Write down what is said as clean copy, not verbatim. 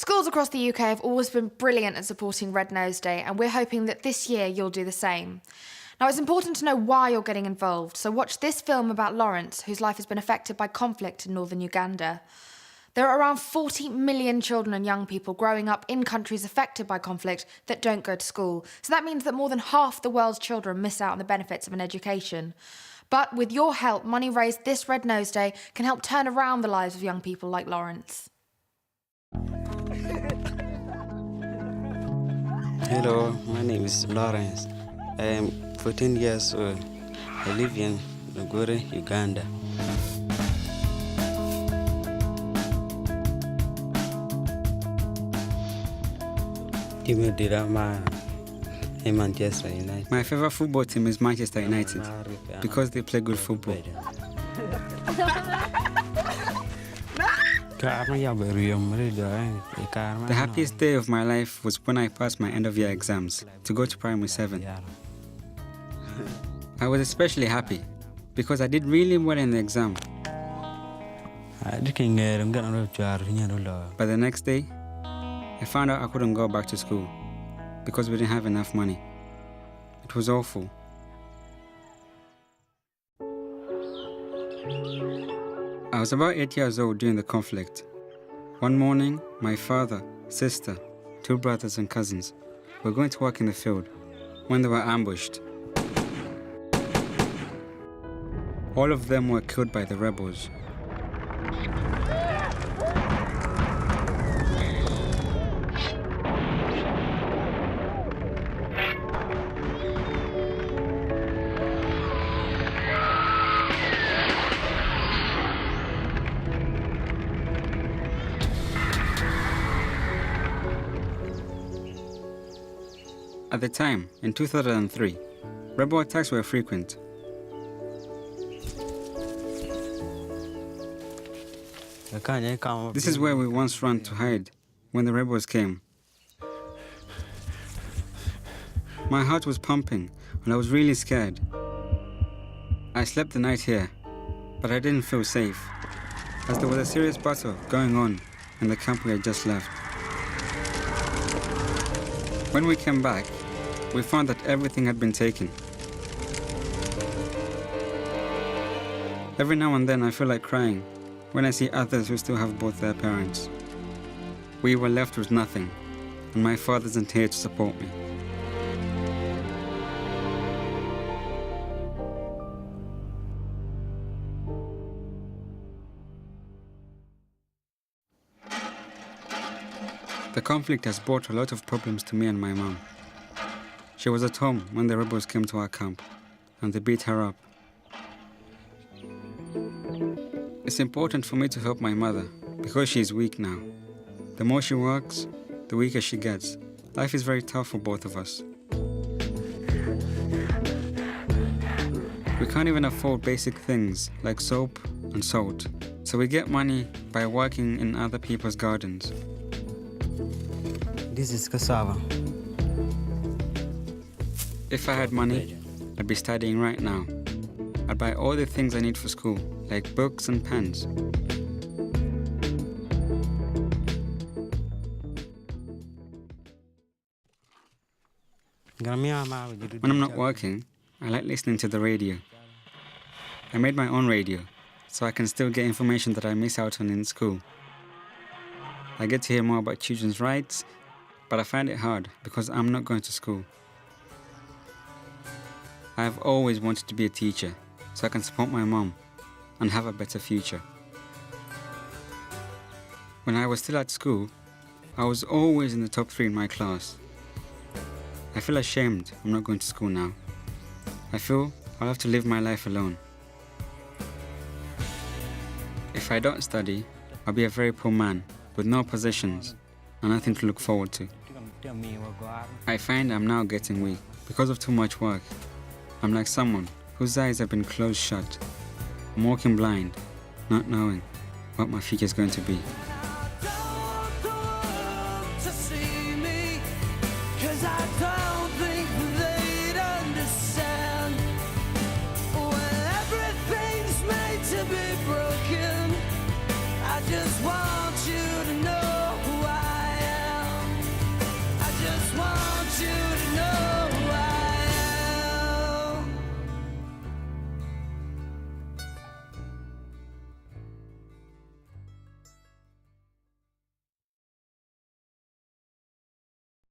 Schools across the UK have always been brilliant at supporting Red Nose Day, and we're hoping that this year you'll do the same. Now, it's important to know why you're getting involved, so watch this film about Lawrence, whose life has been affected by conflict in northern Uganda. There are around 40 million children and young people growing up in countries affected by conflict that don't go to school. So that means that more than half the world's children miss out on the benefits of an education. But with your help, money raised this Red Nose Day can help turn around the lives of young people like Lawrence. Hello, my name is Lawrence. I am 14 years old. I live in Lugure, Uganda. Manchester United. My favorite football team is Manchester United because they play good football. The happiest day of my life was when I passed my end-of-year exams to go to primary 7. I was especially happy because I did really well in the exam. But the next day, I found out I couldn't go back to school because we didn't have enough money. It was awful. I was about 8 years old during the conflict. One morning, my father, sister, 2 brothers and cousins were going to work in the field when they were ambushed. All of them were killed by the rebels. At the time, in 2003, rebel attacks were frequent. This is where we once ran to hide when the rebels came. My heart was pumping and I was really scared. I slept the night here, but I didn't feel safe, as there was a serious battle going on in the camp we had just left. When we came back, we found that everything had been taken. Every now and then I feel like crying when I see others who still have both their parents. We were left with nothing, and my father isn't here to support me. The conflict has brought a lot of problems to me and my mom. She was at home when the rebels came to our camp, and they beat her up. It's important for me to help my mother, because she is weak now. The more she works, the weaker she gets. Life is very tough for both of us. We can't even afford basic things like soap and salt, so we get money by working in other people's gardens. This is cassava. If I had money, I'd be studying right now. I'd buy all the things I need for school, like books and pens. When I'm not working, I like listening to the radio. I made my own radio, so I can still get information that I miss out on in school. I get to hear more about children's rights, but I find it hard because I'm not going to school. I have always wanted to be a teacher, so I can support my mom and have a better future. When I was still at school, I was always in the top 3 in my class. I feel ashamed I'm not going to school now. I feel I'll have to live my life alone. If I don't study, I'll be a very poor man with no possessions and nothing to look forward to. I find I'm now getting weak because of too much work. I'm like someone whose eyes have been closed shut. I'm walking blind, not knowing what my future is going to be.